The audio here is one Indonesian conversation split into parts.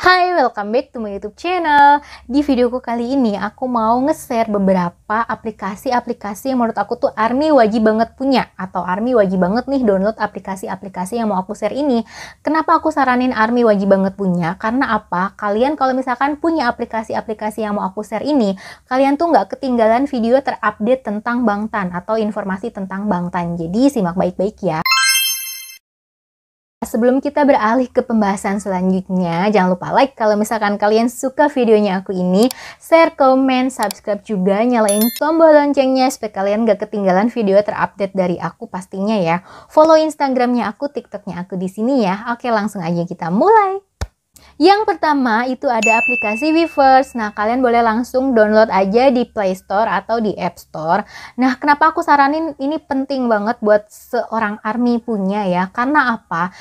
Hai, welcome back to my YouTube channel. Di videoku kali ini aku mau nge-share beberapa aplikasi-aplikasi yang menurut aku tuh ARMY wajib banget punya, atau ARMY wajib banget nih download aplikasi-aplikasi yang mau aku share ini. Kenapa aku saranin ARMY wajib banget punya? Karena apa? Kalian kalau misalkan punya aplikasi-aplikasi yang mau aku share ini, kalian tuh nggak ketinggalan video terupdate tentang Bangtan atau informasi tentang Bangtan. Jadi simak baik-baik ya. Sebelum kita beralih ke pembahasan selanjutnya, jangan lupa like kalau misalkan kalian suka videonya aku ini, share, komen, subscribe juga, nyalain tombol loncengnya supaya kalian gak ketinggalan video terupdate dari aku pastinya ya. Follow Instagramnya aku, TikToknya aku di sini ya. Oke, langsung aja kita mulai. Yang pertama itu ada aplikasi Weverse. Nah, kalian boleh langsung download aja di Play Store atau di App Store. Nah, kenapa aku saranin ini penting banget buat seorang ARMY punya ya? Karena apa?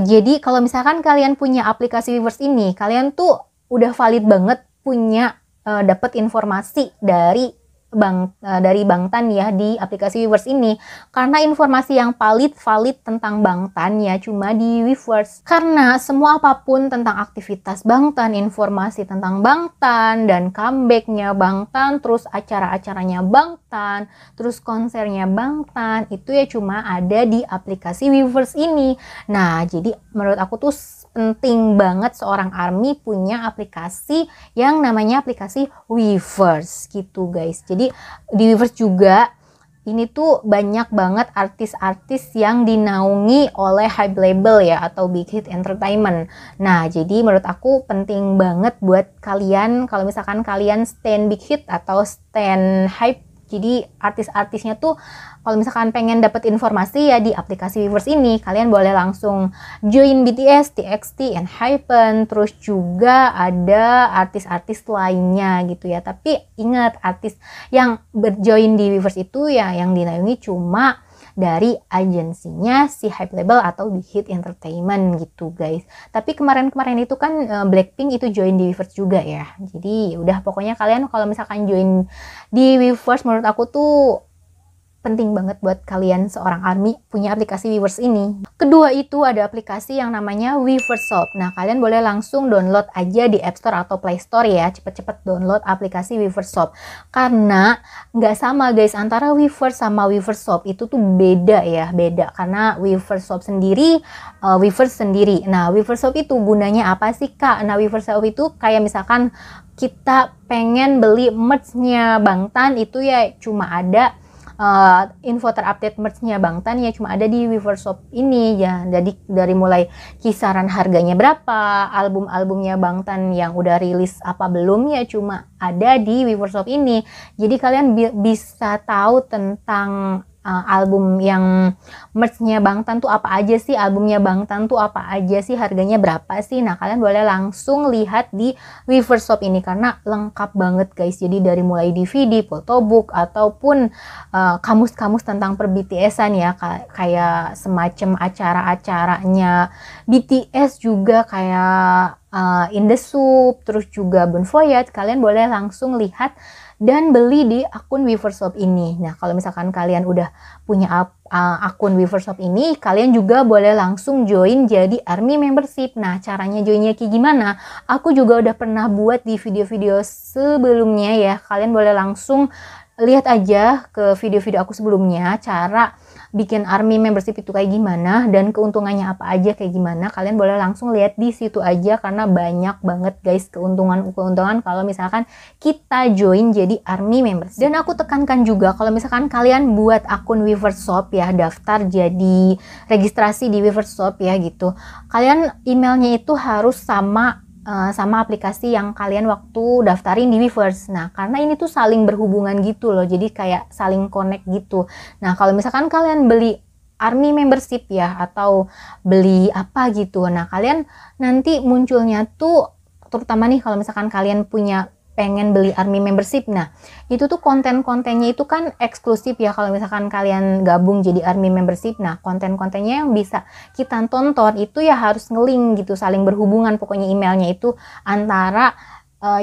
Jadi kalau misalkan kalian punya aplikasi Weverse ini, kalian tuh udah valid banget punya dapat informasi dari Bangtan ya di aplikasi Weverse ini, karena informasi yang valid tentang Bangtan ya cuma di Weverse. Karena semua apapun tentang aktivitas Bangtan, informasi tentang Bangtan dan comebacknya Bangtan, terus acara-acaranya Bangtan, terus konsernya Bangtan, itu ya cuma ada di aplikasi Weverse ini. Nah, jadi menurut aku tuh penting banget seorang ARMY punya aplikasi yang namanya aplikasi Weverse gitu guys. Jadi di Weverse juga ini tuh banyak banget artis-artis yang dinaungi oleh hype label ya atau Big Hit Entertainment. Nah, jadi menurut aku penting banget buat kalian kalau misalkan kalian stan Big Hit atau stan hype. Jadi artis-artisnya tuh kalau misalkan pengen dapat informasi ya di aplikasi Weverse ini, kalian boleh langsung join BTS, TXT, ENHYPEN, terus juga ada artis-artis lainnya gitu ya. Tapi ingat, artis yang berjoin di Weverse itu ya yang dinaungi cuma dari agensinya si hype label atau Big Hit Entertainment gitu guys. Tapi kemarin-kemarin itu kan Blackpink itu join di Weverse juga ya. Jadi udah pokoknya kalian kalau misalkan join di Weverse menurut aku tuh penting banget buat kalian seorang ARMY punya aplikasi Weverse ini. Kedua itu ada aplikasi yang namanya Weverse Shop. Nah, kalian boleh langsung download aja di App Store atau Play Store ya. Cepet-cepet download aplikasi Weverse Shop. Karena nggak sama guys, antara Weverse sama Weverse Shop itu tuh beda ya. Beda, karena Weverse Shop sendiri, Weverse sendiri. Nah, Weverse Shop itu gunanya apa sih Kak? Nah, Weverse Shop itu kayak misalkan kita pengen beli merch-nya Bangtan itu ya cuma ada info terupdate merch-nya Bangtan ya cuma ada di Weverse Shop ini ya. Jadi dari mulai kisaran harganya berapa, album-albumnya Bangtan yang udah rilis apa belum ya cuma ada di Weverse Shop ini. Jadi kalian bisa tahu tentang album yang merch-nya Bangtan tuh apa aja sih, albumnya Bangtan tuh apa aja sih, harganya berapa sih. Nah, kalian boleh langsung lihat di Weverse Shop ini karena lengkap banget guys. Jadi dari mulai DVD, photobook ataupun kamus-kamus tentang per-BTS-an ya, kayak semacam acara-acaranya BTS juga kayak In The Soup, terus juga Bon Voyage, kalian boleh langsung lihat dan beli di akun Weverse Shop ini. Nah, kalau misalkan kalian udah punya akun Weverse Shop ini, kalian juga boleh langsung join jadi ARMY membership. Nah, caranya joinnya kayak gimana? Aku juga udah pernah buat di video-video sebelumnya ya. Kalian boleh langsung lihat aja ke video-video aku sebelumnya cara bikin ARMY membership itu kayak gimana dan keuntungannya apa aja kayak gimana. Kalian boleh langsung lihat di situ aja karena banyak banget guys keuntungan kalau misalkan kita join jadi ARMY membership. Dan aku tekankan juga kalau misalkan kalian buat akun Weverse Shop ya, daftar jadi registrasi di Weverse Shop ya gitu, kalian emailnya itu harus sama aplikasi yang kalian waktu daftarin di Weverse. Nah, karena ini tuh saling berhubungan gitu loh, jadi kayak saling connect gitu. Nah, kalau misalkan kalian beli ARMY membership ya atau beli apa gitu, nah kalian nanti munculnya tuh, terutama nih kalau misalkan kalian pengen beli ARMY membership, nah itu tuh konten-kontennya itu kan eksklusif ya kalau misalkan kalian gabung jadi ARMY membership. Nah, konten-kontennya yang bisa kita tonton itu ya harus ngelink gitu, saling berhubungan pokoknya emailnya itu antara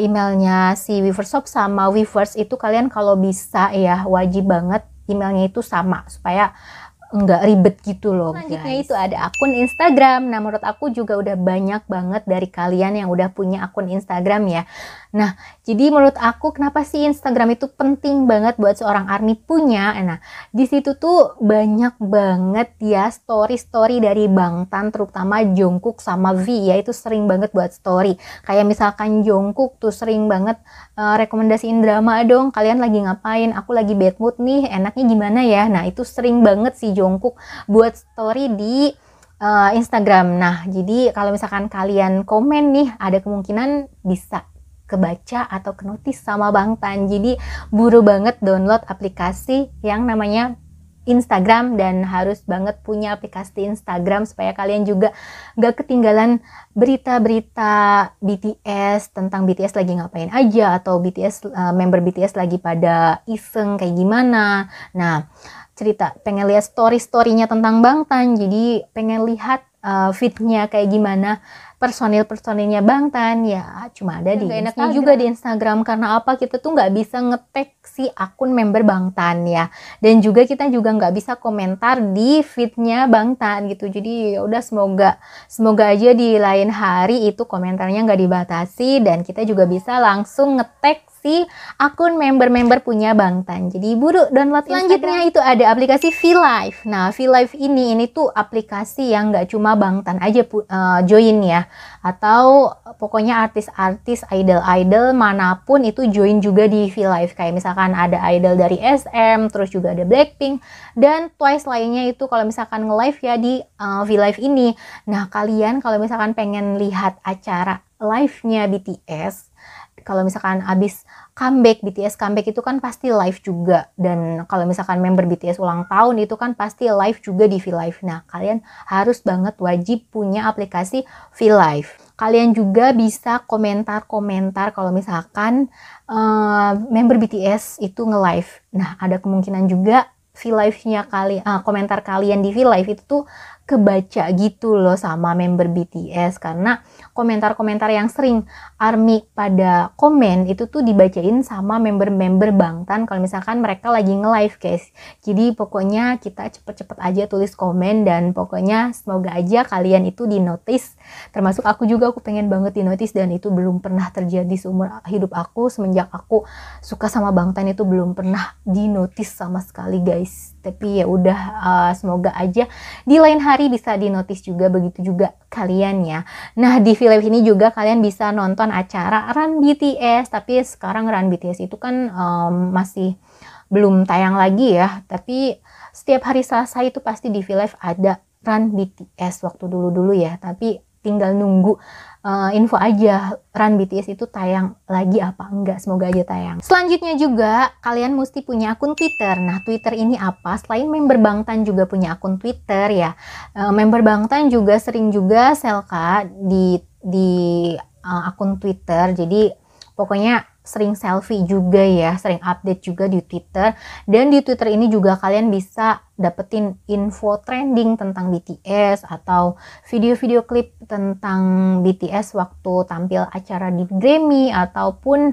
emailnya si Weverse Shop sama Weverse itu. Kalian kalau bisa ya wajib banget emailnya itu sama supaya nggak ribet gitu loh. Selanjutnya Itu ada akun Instagram. Nah, menurut aku juga udah banyak banget dari kalian yang udah punya akun Instagram ya. Nah, jadi menurut aku kenapa sih Instagram itu penting banget buat seorang ARMY punya? Nah, di situ tuh banyak banget ya story-story dari Bangtan, terutama Jungkook sama V ya, itu sering banget buat story. Kayak misalkan Jungkook tuh sering banget rekomendasiin drama dong, kalian lagi ngapain, aku lagi bad mood nih, enaknya gimana ya. Nah, itu sering banget si Jungkook buat story di Instagram. Nah, jadi kalau misalkan kalian komen nih, ada kemungkinan bisa kebaca atau kenotis sama Bangtan. Jadi buru banget download aplikasi yang namanya Instagram, dan harus banget punya aplikasi Instagram supaya kalian juga gak ketinggalan berita-berita BTS, tentang BTS lagi ngapain aja, atau BTS member BTS lagi pada iseng kayak gimana. Nah, cerita pengen lihat story-storynya tentang Bangtan, jadi pengen lihat feednya kayak gimana personil-personilnya Bangtan ya, cuma ada di enaknya juga di Instagram. Karena apa, kita tuh nggak bisa nge-tag si akun member Bangtan ya, dan juga kita juga nggak bisa komentar di feednya Bangtan gitu. Jadi ya udah, semoga aja di lain hari itu komentarnya nggak dibatasi, dan kita juga bisa langsung nge-tag si akun member-member punya Bangtan. Jadi buru download. Selanjutnya itu ada aplikasi V-Live. Nah, V-Live ini tuh aplikasi yang nggak cuma Bangtan aja join ya, atau pokoknya artis-artis, idol-idol manapun itu join juga di V-Live. Kayak misalkan ada idol dari SM, terus juga ada Blackpink dan Twice lainnya, itu kalau misalkan nge-live ya di V-Live ini. Nah, kalian kalau misalkan pengen lihat acara live-nya BTS, kalau misalkan abis BTS comeback itu kan pasti live juga. Dan kalau misalkan member BTS ulang tahun itu kan pasti live juga di V-Live. Nah, kalian harus banget wajib punya aplikasi V-Live. Kalian juga bisa komentar-komentar kalau misalkan member BTS itu nge-live. Nah, ada kemungkinan juga V-Live-nya komentar kalian di V-Live itu tuh kebaca gitu loh sama member BTS, karena komentar-komentar yang sering ARMY pada komen itu tuh dibacain sama member-member Bangtan kalau misalkan mereka lagi nge-live guys. Jadi pokoknya kita cepet-cepet aja tulis komen, dan pokoknya semoga aja kalian itu di notice. Termasuk aku juga, aku pengen banget di notice, dan itu belum pernah terjadi seumur hidup aku. Semenjak aku suka sama Bangtan itu belum pernah di notice sama sekali guys. Tapi ya udah, semoga aja di lain hari bisa di notice juga, begitu juga kalian ya. Nah, di V-Live ini juga kalian bisa nonton acara Run BTS, tapi sekarang Run BTS itu kan masih belum tayang lagi ya, tapi setiap hari Selasa itu pasti di V-Live ada Run BTS waktu dulu-dulu ya, tapi tinggal nunggu info aja Run BTS itu tayang lagi apa enggak, semoga aja tayang. Selanjutnya juga kalian mesti punya akun Twitter. Nah, Twitter ini apa? Selain member Bangtan juga punya akun Twitter ya. Member Bangtan juga sering juga selka di akun Twitter. Jadi pokoknya sering selfie juga ya, sering update juga di Twitter. Dan di Twitter ini juga kalian bisa dapetin info trending tentang BTS, atau video-video klip tentang BTS waktu tampil acara di Grammy, ataupun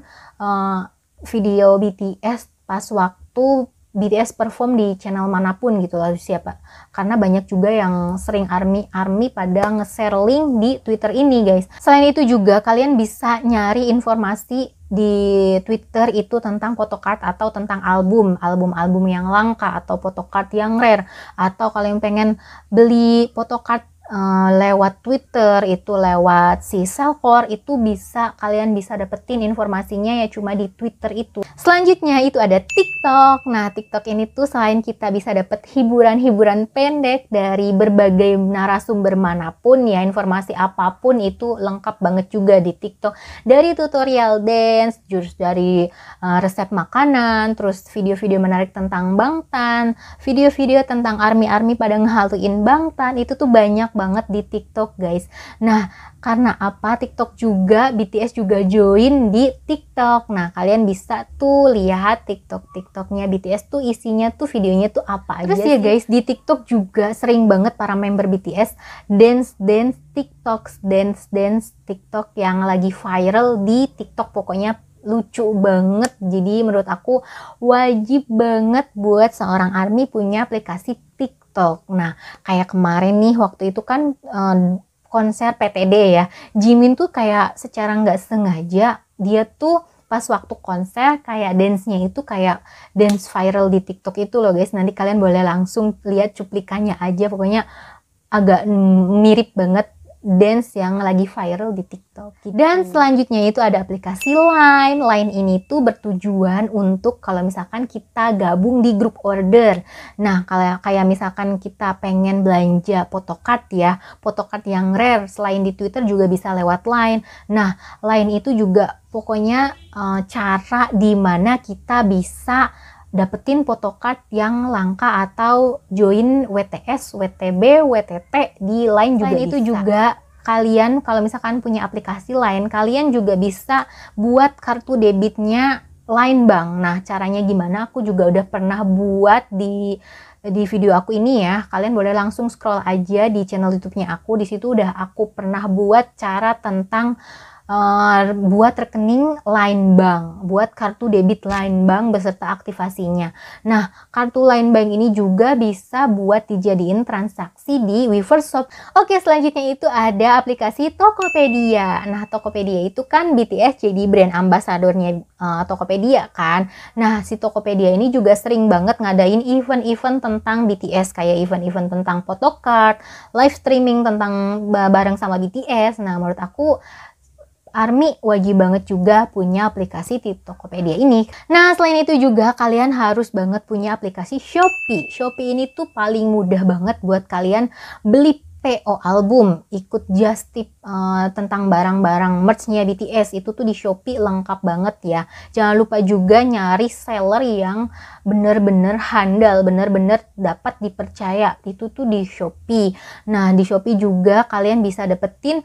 video BTS pas waktu BTS perform di channel manapun gitu lah siapa. Karena banyak juga yang sering ARMY pada nge-share link di Twitter ini guys. Selain itu juga kalian bisa nyari informasi di Twitter itu tentang photocard atau tentang album yang langka, atau photocard yang rare, atau kalian pengen beli photocard lewat Twitter, itu lewat si Cellcore, itu kalian bisa dapetin informasinya ya cuma di Twitter itu. Selanjutnya itu ada TikTok. Nah, TikTok ini tuh selain kita bisa dapet hiburan-hiburan pendek dari berbagai narasumber manapun ya, informasi apapun itu lengkap banget juga di TikTok. Dari tutorial dance, jurus dari resep makanan, terus video-video menarik tentang Bangtan, video-video tentang ARMY pada ngehaluin Bangtan, itu tuh banyak banget di TikTok guys. Nah, karena apa, TikTok juga BTS juga join di TikTok. Nah, kalian bisa tuh lihat TikToknya BTS tuh isinya tuh videonya tuh apa aja. Terus ya guys, di TikTok juga sering banget para member BTS dance TikTok yang lagi viral di TikTok, pokoknya lucu banget. Jadi menurut aku wajib banget buat seorang ARMY punya aplikasi TikTok TikTok. Nah, kayak kemarin nih waktu itu kan konser PTD ya. Jimin tuh kayak secara nggak sengaja dia tuh pas waktu konser kayak dance-nya itu kayak dance viral di TikTok itu loh guys. Nanti kalian boleh langsung lihat cuplikannya aja, pokoknya agak mirip banget dance yang lagi viral di TikTok gitu. Dan selanjutnya itu ada aplikasi Line. Line ini tuh bertujuan untuk kalau misalkan kita gabung di grup order. Nah, kalau kayak misalkan kita pengen belanja photocard ya, photocard yang rare selain di Twitter juga bisa lewat Line. Nah, Line itu juga pokoknya cara dimana kita bisa dapetin photocard yang langka atau join WTS, WTB, WTT di Line juga bisa. Itu juga kalian kalau misalkan punya aplikasi Line, kalian juga bisa buat kartu debitnya Line Bank. Nah, caranya gimana? Aku juga udah pernah buat di video aku ini ya. Kalian boleh langsung scroll aja di channel YouTube-nya aku. Di situ udah aku pernah buat cara tentang buat rekening Line Bank, buat kartu debit Line Bank beserta aktivasinya. Nah, kartu Line Bank ini juga bisa buat dijadiin transaksi di Weverse Shop. Oke, selanjutnya itu ada aplikasi Tokopedia. Nah, Tokopedia itu kan BTS jadi brand ambasadornya Tokopedia kan. Nah, si Tokopedia ini juga sering banget ngadain event-event tentang BTS, kayak event-event tentang photocard, live streaming tentang bareng sama BTS. Nah, menurut aku ARMY wajib banget juga punya aplikasi di Tokopedia ini. Nah, selain itu juga kalian harus banget punya aplikasi Shopee. Shopee ini tuh paling mudah banget buat kalian beli PO album, ikut just tip tentang barang-barang merch-nya BTS itu tuh di Shopee lengkap banget ya. Jangan lupa juga nyari seller yang bener-bener handal, bener-bener dapat dipercaya. Itu tuh di Shopee. Nah, di Shopee juga kalian bisa dapetin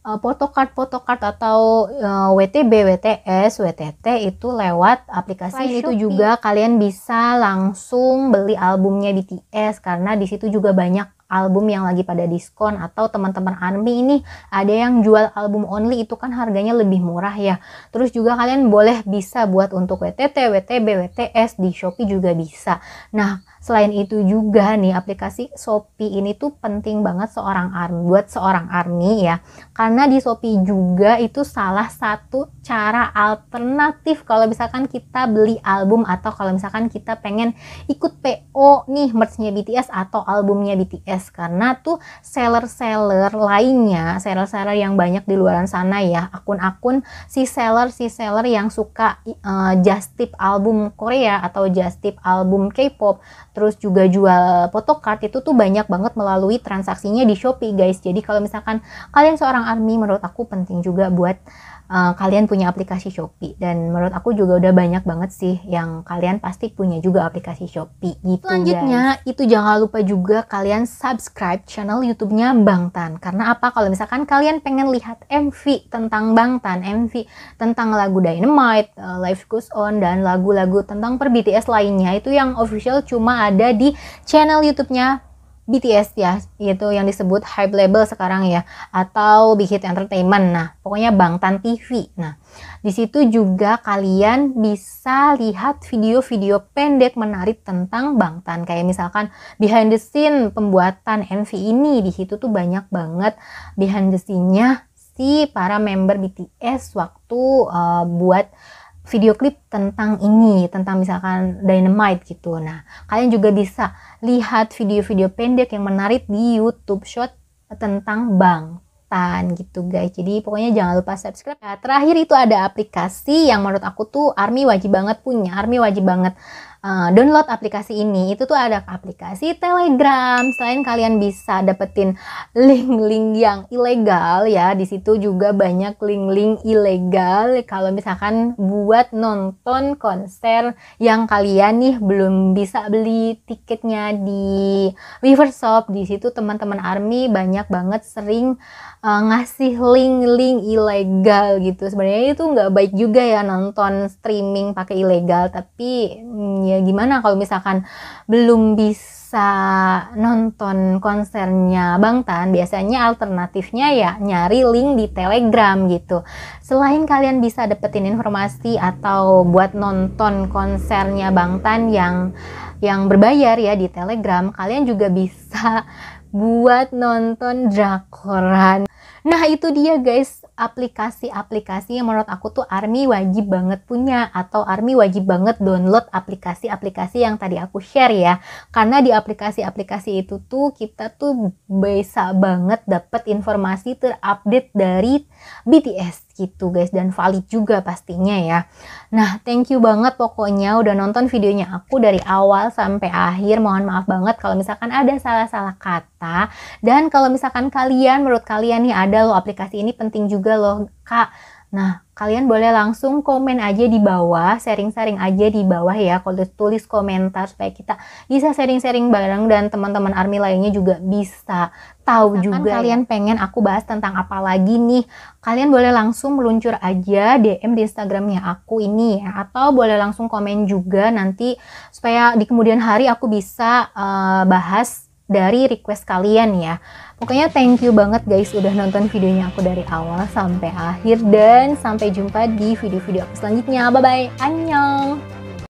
photocard atau WTB, WTS, WTT itu lewat aplikasi Shopee. Itu juga kalian bisa langsung beli albumnya BTS karena di situ juga banyak album yang lagi pada diskon, atau teman-teman ARMY ini ada yang jual album only, itu kan harganya lebih murah ya. Terus juga kalian boleh bisa buat untuk WTT, WTB, WTS di Shopee juga bisa. Nah, selain itu juga nih aplikasi Shopee ini tuh penting banget buat seorang ARMY ya. Karena di Shopee juga itu salah satu cara alternatif kalau misalkan kita beli album, atau kalau misalkan kita pengen ikut PO nih merchnya BTS atau albumnya BTS. Karena tuh seller-seller lainnya, seller-seller yang banyak di luaran sana ya, akun-akun si seller yang suka just tip album Korea atau just tip album K-pop, terus juga jual photocard, itu tuh banyak banget melalui transaksinya di Shopee guys. Jadi kalau misalkan kalian seorang ARMY, menurut aku penting juga buat kalian punya aplikasi Shopee. Dan menurut aku juga udah banyak banget sih yang kalian pasti punya juga aplikasi Shopee gitu. Selanjutnya guys, itu jangan lupa juga kalian subscribe channel YouTube-nya Bangtan. Karena apa? Kalau misalkan kalian pengen lihat MV tentang Bangtan, MV tentang lagu Dynamite, Life Goes On, dan lagu-lagu tentang per BTS lainnya, itu yang official cuma ada di channel YouTube-nya BTS ya, yaitu yang disebut Hype Label sekarang ya, atau Big Hit Entertainment. Nah, pokoknya Bangtan TV. Nah, di situ juga kalian bisa lihat video-video pendek menarik tentang Bangtan, kayak misalkan behind the scene pembuatan MV ini. Di situ tuh banyak banget behind the scene-nya si para member BTS waktu buat video klip tentang ini, tentang misalkan Dynamite gitu. Nah, kalian juga bisa lihat video-video pendek yang menarik di YouTube Short tentang Bangtan gitu guys. Jadi pokoknya jangan lupa subscribe. Nah, terakhir itu ada aplikasi yang menurut aku tuh ARMY wajib banget punya. ARMY wajib banget download aplikasi ini. Itu tuh ada aplikasi Telegram. Selain kalian bisa dapetin link-link yang ilegal ya, di situ juga banyak link-link ilegal kalau misalkan buat nonton konser yang kalian nih belum bisa beli tiketnya di Weverse Shop. Di situ teman-teman ARMY banyak banget sering ngasih link-link ilegal gitu. Sebenarnya itu nggak baik juga ya nonton streaming pakai ilegal, tapi ya gimana kalau misalkan belum bisa nonton konsernya Bangtan, biasanya alternatifnya ya nyari link di Telegram gitu. Selain kalian bisa dapetin informasi atau buat nonton konsernya Bangtan yang yang berbayar ya di Telegram, kalian juga bisa buat nonton drakoran. Nah itu dia guys, aplikasi-aplikasi yang menurut aku tuh ARMY wajib banget punya, atau ARMY wajib banget download aplikasi-aplikasi yang tadi aku share ya. Karena di aplikasi-aplikasi itu tuh kita tuh bisa banget dapet informasi terupdate dari BTS gitu guys, dan valid juga pastinya ya. Nah thank you banget pokoknya udah nonton videonya aku dari awal sampai akhir. Mohon maaf banget kalau misalkan ada salah-salah kata. Dan kalau misalkan menurut kalian nih ada loh aplikasi ini penting juga loh kak. Nah kalian boleh langsung komen aja di bawah, sharing-sharing aja di bawah ya, kalau tulis komentar supaya kita bisa sharing-sharing bareng dan teman-teman ARMY lainnya juga bisa tahu misalkan juga kalian pengen aku bahas tentang apa lagi nih, kalian boleh langsung meluncur aja DM di Instagramnya aku ini ya, atau boleh langsung komen juga nanti supaya di kemudian hari aku bisa bahas dari request kalian ya. Pokoknya thank you banget guys udah nonton videonya aku dari awal sampai akhir, dan sampai jumpa di video-video aku selanjutnya. Bye bye, annyeong.